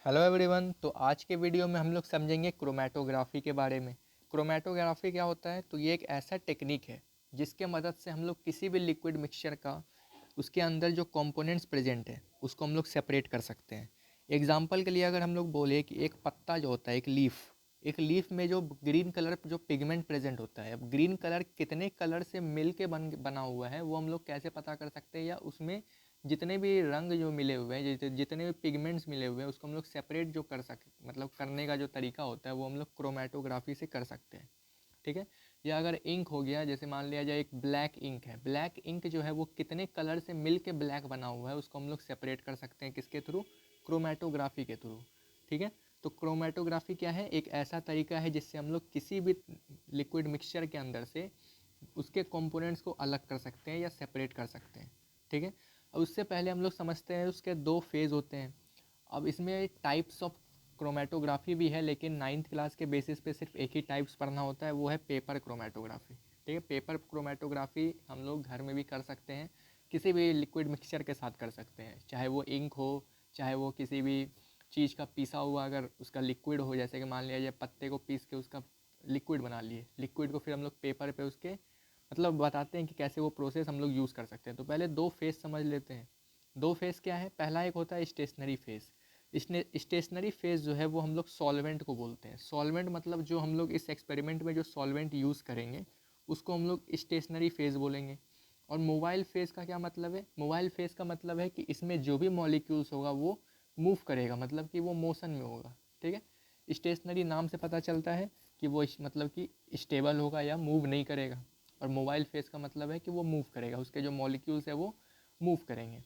Hello everyone. तो आज के वीडियो में हम लोग समझेंगे क्रोमेटोग्राफी के बारे में। क्रोमेटोग्राफी क्या होता है? तो ये एक ऐसा टेक्निक है जिसके मदद से हम लोग किसी भी लिक्विड मिक्सचर का उसके अंदर जो कंपोनेंट्स प्रेजेंट है उसको हम लोग सेपरेट कर सकते हैं। एग्जांपल के लिए अगर हम लोग बोले कि एक पत्ता जो होता है, एक लीफ में जो ग्रीन कलर जो पिगमेंट प्रेजेंट होता है, अब ग्रीन कलर कितने कलर से मिल के बना हुआ है वो हम लोग कैसे पता कर सकते हैं, या उसमें जितने भी रंग जो मिले हुए हैं, जितने भी पिगमेंट्स मिले हुए हैं उसको हम लोग सेपरेट जो कर सके, मतलब करने का जो तरीका होता है वो हम लोग क्रोमेटोग्राफी से कर सकते हैं। ठीक है। या अगर इंक हो गया, जैसे मान लिया जाए एक ब्लैक इंक है, ब्लैक इंक जो है वो कितने कलर से मिल के ब्लैक बना हुआ है उसको हम लोग सेपरेट कर सकते हैं, किसके थ्रू? क्रोमेटोग्राफी के थ्रू। ठीक है। तो क्रोमेटोग्राफी क्या है? एक ऐसा तरीका है जिससे हम लोग किसी भी लिक्विड मिक्सचर के अंदर से उसके कंपोनेंट्स को अलग कर सकते हैं या सेपरेट कर सकते हैं। ठीक है। अब उससे पहले हम लोग समझते हैं उसके दो फेज़ होते हैं। अब इसमें टाइप्स ऑफ क्रोमेटोग्राफी भी है, लेकिन नाइन्थ क्लास के बेसिस पे सिर्फ एक ही टाइप्स पढ़ना होता है, वो है पेपर क्रोमेटोग्राफी। ठीक है। पेपर क्रोमेटोग्राफी हम लोग घर में भी कर सकते हैं, किसी भी लिक्विड मिक्सचर के साथ कर सकते हैं, चाहे वो इंक हो, चाहे वो किसी भी चीज़ का पीसा हुआ अगर उसका लिक्विड हो, जैसे कि मान लिया जाए पत्ते को पीस के उसका लिक्विड बना लिए, लिक्विड को फिर हम लोग पेपर पे उसके मतलब बताते हैं कि कैसे वो प्रोसेस हम लोग यूज़ कर सकते हैं। तो पहले दो फेज़ समझ लेते हैं। दो फेज़ क्या है? पहला एक होता है स्टेशनरी फेज़। इसने स्टेशनरी फेज़ जो है वो हम लोग सॉल्वेंट को बोलते हैं। सॉल्वेंट मतलब जो हम लोग इस एक्सपेरिमेंट में जो सॉल्वेंट यूज़ करेंगे उसको हम लोग स्टेशनरी फेज़ बोलेंगे। और मोबाइल फेज़ का क्या मतलब है? मोबाइल फेज़ का मतलब है कि इसमें जो भी मॉलिक्यूल्स होगा वो मूव करेगा, मतलब कि वो मोशन में होगा। ठीक है। स्टेशनरी नाम से पता चलता है कि वो मतलब कि स्टेबल होगा या मूव नहीं करेगा। और मोबाइल फेस का मतलब है कि वो मूव करेगा, उसके जो मॉलिक्यूल्स है वो मूव करेंगे।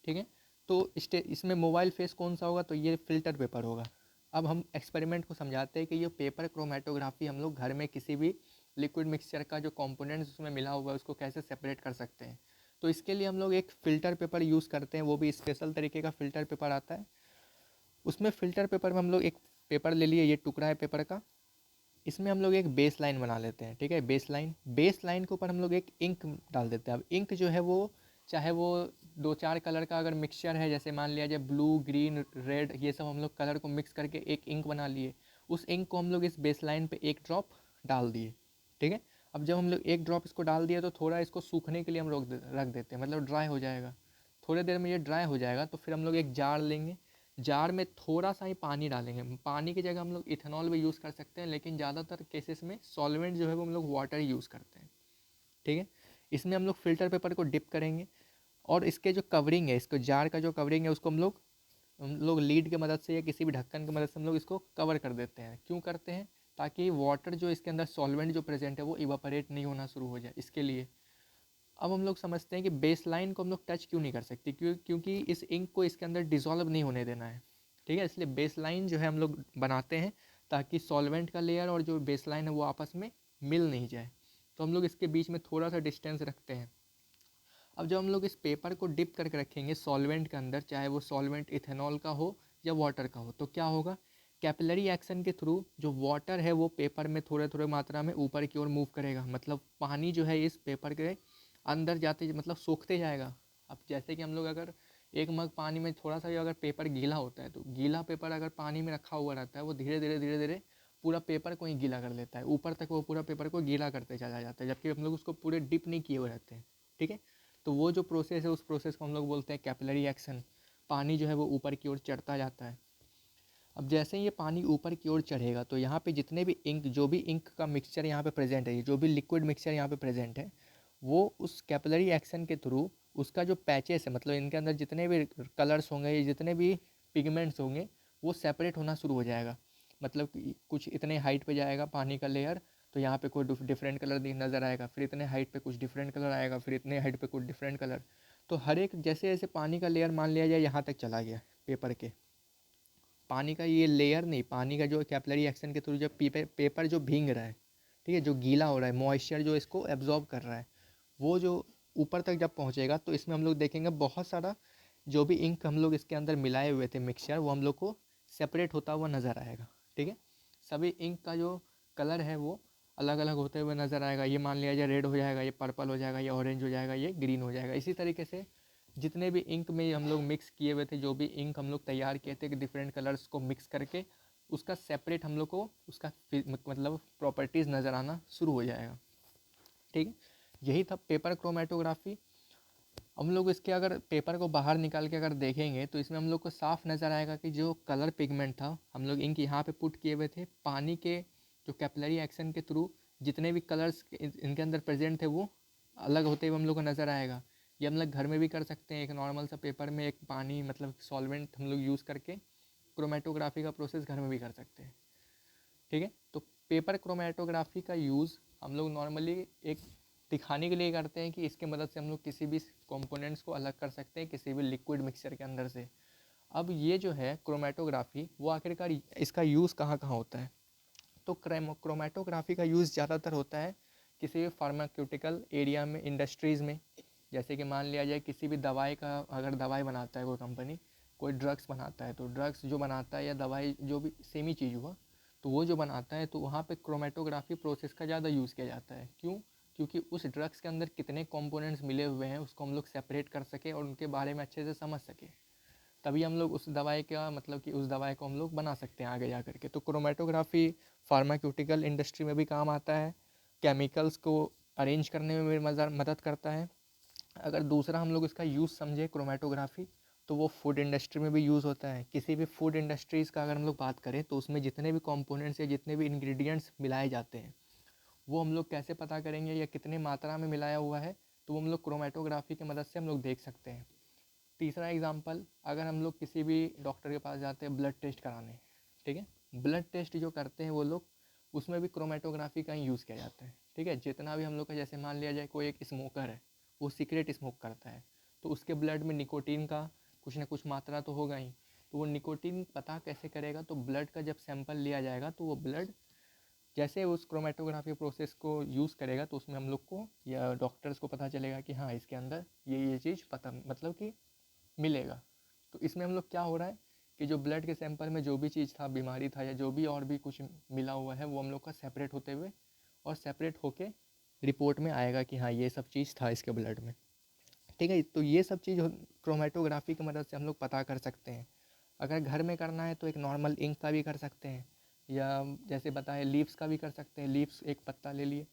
ठीक है। तो इसमें मोबाइल फेस कौन सा होगा? तो ये फिल्टर पेपर होगा। अब हम एक्सपेरिमेंट को समझाते हैं कि ये पेपर क्रोमेटोग्राफी हम लोग घर में किसी भी लिक्विड मिक्सचर का जो कंपोनेंट्स उसमें मिला हुआ है उसको कैसे सेपरेट कर सकते हैं। तो इसके लिए हम लोग एक फ़िल्टर पेपर यूज़ करते हैं, वो भी स्पेशल तरीके का फ़िल्टर पेपर आता है। उसमें फ़िल्टर पेपर में हम लोग एक पेपर ले लिए, ये टुकड़ा है पेपर का, इसमें हम लोग एक बेस लाइन बना लेते हैं। ठीक है। बेस लाइन के ऊपर हम लोग एक इंक डाल देते हैं। अब इंक जो है वो चाहे वो दो चार कलर का अगर मिक्सचर है, जैसे मान लिया जाए ब्लू, ग्रीन, रेड, ये सब हम लोग कलर को मिक्स करके एक इंक बना लिए, उस इंक को हम लोग इस बेस लाइन पे एक ड्रॉप डाल दिए। ठीक है। अब जब हम लोग एक ड्रॉप इसको डाल दिए तो थोड़ा इसको सूखने के लिए हम रख देते हैं, मतलब ड्राई हो जाएगा। थोड़ी देर में ये ड्राई हो जाएगा तो फिर हम लोग एक जार लेंगे, जार में थोड़ा सा ही पानी डालेंगे। पानी की जगह हम लोग इथेनॉल भी यूज़ कर सकते हैं, लेकिन ज़्यादातर केसेस में सॉल्वेंट जो है वो हम लोग वाटर यूज़ करते हैं। ठीक है। इसमें हम लोग फ़िल्टर पेपर को डिप करेंगे, और इसके जो कवरिंग है, इसको जार का जो कवरिंग है उसको हम लोग लीड की मदद से या किसी भी ढक्कन की मदद से हम लोग इसको कवर कर देते हैं। क्यों करते हैं? ताकि वाटर जो इसके अंदर सॉल्वेंट जो प्रेजेंट है वो इवापोरेट नहीं होना शुरू हो जाए, इसके लिए। अब हम लोग समझते हैं कि बेस लाइन को हम लोग टच क्यों नहीं कर सकते, क्योंकि इस इंक को इसके अंदर डिज़ोल्व नहीं होने देना है। ठीक है। इसलिए बेस लाइन जो है हम लोग बनाते हैं ताकि सॉल्वेंट का लेयर और जो बेस लाइन है वो आपस में मिल नहीं जाए। तो हम लोग इसके बीच में थोड़ा सा डिस्टेंस रखते हैं। अब जब हम लोग इस पेपर को डिप करके रखेंगे सॉल्वेंट के अंदर, चाहे वो सॉल्वेंट इथेनॉल का हो या वाटर का हो, तो क्या होगा? कैपिलरी एक्शन के थ्रू जो वाटर है वो पेपर में थोड़े थोड़े मात्रा में ऊपर की ओर मूव करेगा, मतलब पानी जो है इस पेपर के अंदर जाते मतलब सूखते जाएगा। अब जैसे कि हम लोग अगर एक मग पानी में थोड़ा सा भी अगर पेपर गीला होता है, तो गीला पेपर अगर पानी में रखा हुआ रहता है वो धीरे धीरे पूरा पेपर को ही गीला कर लेता है, ऊपर तक वो पूरा पेपर को गीला करते चला जाता है, जबकि हम लोग उसको पूरे डिप नहीं किए हुए रहते हैं। ठीक है। तो वो जो प्रोसेस है उस प्रोसेस को हम लोग बोलते हैं कैपिलरी एक्शन। पानी जो है वो ऊपर की ओर चढ़ता जाता है। अब जैसे ही ये पानी ऊपर की ओर चढ़ेगा तो यहाँ पे जितने भी इंक, जो भी इंक का मिक्सचर यहाँ पे प्रेजेंट है, जो भी लिक्विड मिक्सचर यहाँ पे प्रेजेंट है, वो उस कैपिलरी एक्शन के थ्रू उसका जो पैचेस है, मतलब इनके अंदर जितने भी कलर्स होंगे या जितने भी पिगमेंट्स होंगे वो सेपरेट होना शुरू हो जाएगा। मतलब कि कुछ इतने हाइट पे जाएगा पानी का लेयर, तो यहाँ पे कोई डिफरेंट कलर नज़र आएगा, फिर इतने हाइट पे कुछ डिफरेंट कलर आएगा, फिर इतने हाइट पे कुछ डिफरेंट कलर। तो हर एक जैसे जैसे पानी का लेयर मान लिया जाए यहाँ तक चला गया पेपर के, पानी का ये लेयर नहीं, पानी का जो कैपिलरी एक्शन के थ्रू जब पेपर जो भीग रहा है, ठीक है, जो गीला हो रहा है, मॉइस्चर जो इसको एब्जॉर्ब कर रहा है, वो जो ऊपर तक जब पहुंचेगा तो इसमें हम लोग देखेंगे बहुत सारा जो भी इंक हम लोग इसके अंदर मिलाए हुए थे मिक्सचर, वो हम लोग को सेपरेट होता हुआ नज़र आएगा। ठीक है। सभी इंक का जो कलर है वो अलग अलग होते हुए नज़र आएगा। ये मान लिया जाए रेड हो जाएगा, ये पर्पल हो जाएगा, ये ऑरेंज हो जाएगा, ये ग्रीन हो जाएगा। इसी तरीके से जितने भी इंक में हम लोग मिक्स किए हुए थे, जो भी इंक हम लोग तैयार किए थे कि डिफरेंट कलर्स को मिक्स करके उसका सेपरेट हम लोग को उसका मतलब प्रॉपर्टीज़ नज़र आना शुरू हो जाएगा। ठीक है, यही था पेपर क्रोमेटोग्राफी। हम लोग इसके अगर पेपर को बाहर निकाल के अगर देखेंगे तो इसमें हम लोग को साफ नज़र आएगा कि जो कलर पिगमेंट था हम लोग इंक यहाँ पे पुट किए हुए थे, पानी के जो कैपिलरी एक्शन के थ्रू जितने भी कलर्स इनके अंदर प्रेजेंट थे वो अलग होते हुए हम लोग को नज़र आएगा। ये हम लोग घर में भी कर सकते हैं, एक नॉर्मल सा पेपर में एक पानी मतलब सॉल्वेंट हम लोग यूज़ करके क्रोमेटोग्राफी का प्रोसेस घर में भी कर सकते हैं। ठीक है, तो पेपर क्रोमेटोग्राफी का यूज़ हम लोग नॉर्मली एक दिखाने के लिए करते हैं कि इसके मदद से हम लोग किसी भी कंपोनेंट्स को अलग कर सकते हैं किसी भी लिक्विड मिक्सचर के अंदर से। अब ये जो है क्रोमेटोग्राफी वो आखिरकार इसका यूज़ कहाँ कहाँ होता है, तो क्रोमेटोग्राफी का यूज़ ज़्यादातर होता है किसी भी फार्मास्यूटिकल एरिया में, इंडस्ट्रीज़ में। जैसे कि मान लिया जाए किसी भी दवाई का, अगर दवाई बनाता है कोई कंपनी, कोई ड्रग्स बनाता है, तो ड्रग्स जो बनाता है या दवाई जो भी सेम ही चीज़ हुआ, तो वो जो बनाता है तो वहाँ पे क्रोमेटोग्राफी प्रोसेस का ज़्यादा यूज़ किया जाता है। क्यों? क्योंकि उस ड्रग्स के अंदर कितने कंपोनेंट्स मिले हुए हैं उसको हम लोग सेपरेट कर सके और उनके बारे में अच्छे से समझ सके, तभी हम लोग उस दवाई का मतलब कि उस दवाई को हम लोग बना सकते हैं आगे जा करके। तो क्रोमेटोग्राफी फार्मास्यूटिकल इंडस्ट्री में भी काम आता है, केमिकल्स को अरेंज करने में भी मदद करता है। अगर दूसरा हम लोग इसका यूज़ समझे क्रोमेटोग्राफी, तो वो फूड इंडस्ट्री में भी यूज़ होता है। किसी भी फूड इंडस्ट्रीज़ का अगर हम लोग बात करें तो उसमें जितने भी कंपोनेंट्स या जितने भी इंग्रेडिएंट्स मिलाए जाते हैं वो हम लोग कैसे पता करेंगे या कितने मात्रा में मिलाया हुआ है, तो वो हम लोग क्रोमेटोग्राफी की मदद से हम लोग देख सकते हैं। तीसरा एग्जांपल, अगर हम लोग किसी भी डॉक्टर के पास जाते हैं ब्लड टेस्ट कराने, ठीक है, ब्लड टेस्ट जो करते हैं वो लोग उसमें भी क्रोमेटोग्राफी का ही यूज़ किया जाता है। ठीक है, जितना भी हम लोग का, जैसे मान लिया जाए कोई एक स्मोकर है, वो सिगरेट स्मोक करता है, तो उसके ब्लड में निकोटीन का कुछ ना कुछ मात्रा तो होगा ही। तो वो निकोटीन पता कैसे करेगा, तो ब्लड का जब सैंपल लिया जाएगा तो वो ब्लड जैसे उस क्रोमेटोग्राफी प्रोसेस को यूज़ करेगा तो उसमें हम लोग को या डॉक्टर्स को पता चलेगा कि हाँ इसके अंदर ये चीज़ पता मतलब कि मिलेगा। तो इसमें हम लोग क्या हो रहा है कि जो ब्लड के सैंपल में जो भी चीज़ था, बीमारी था या जो भी और भी कुछ मिला हुआ है, वो हम लोग का सेपरेट होते हुए और सेपरेट होके रिपोर्ट में आएगा कि हाँ ये सब चीज़ था इसके ब्लड में। ठीक है, तो ये सब चीज़ क्रोमेटोग्राफी की मदद से हम लोग पता कर सकते हैं। अगर घर में करना है तो एक नॉर्मल इंक का भी कर सकते हैं, या जैसे बताए लीव्स का भी कर सकते हैं। लीव्स एक पत्ता ले लिए,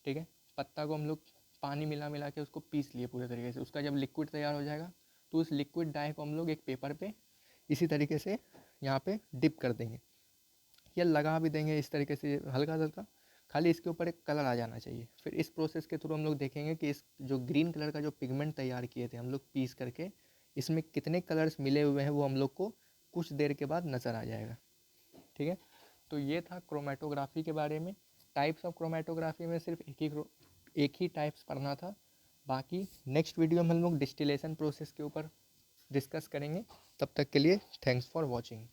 ठीक है, पत्ता को हम लोग पानी मिला मिला के उसको पीस लिए पूरे तरीके से, उसका जब लिक्विड तैयार हो जाएगा तो उस लिक्विड डाई को हम लोग एक पेपर पे इसी तरीके से यहाँ पे डिप कर देंगे या लगा भी देंगे इस तरीके से हल्का हल्का, खाली इसके ऊपर एक कलर आ जाना चाहिए। फिर इस प्रोसेस के थ्रू हम लोग देखेंगे कि इस जो ग्रीन कलर का जो पिगमेंट तैयार किए थे हम लोग पीस करके, इसमें कितने कलर्स मिले हुए हैं वो हम लोग को कुछ देर के बाद नज़र आ जाएगा। ठीक है, तो ये था क्रोमेटोग्राफी के बारे में। टाइप्स ऑफ क्रोमेटोग्राफी में सिर्फ एक ही टाइप्स पढ़ना था। बाकी नेक्स्ट वीडियो में हम लोग डिस्टिलेशन प्रोसेस के ऊपर डिस्कस करेंगे। तब तक के लिए थैंक्स फॉर वॉचिंग।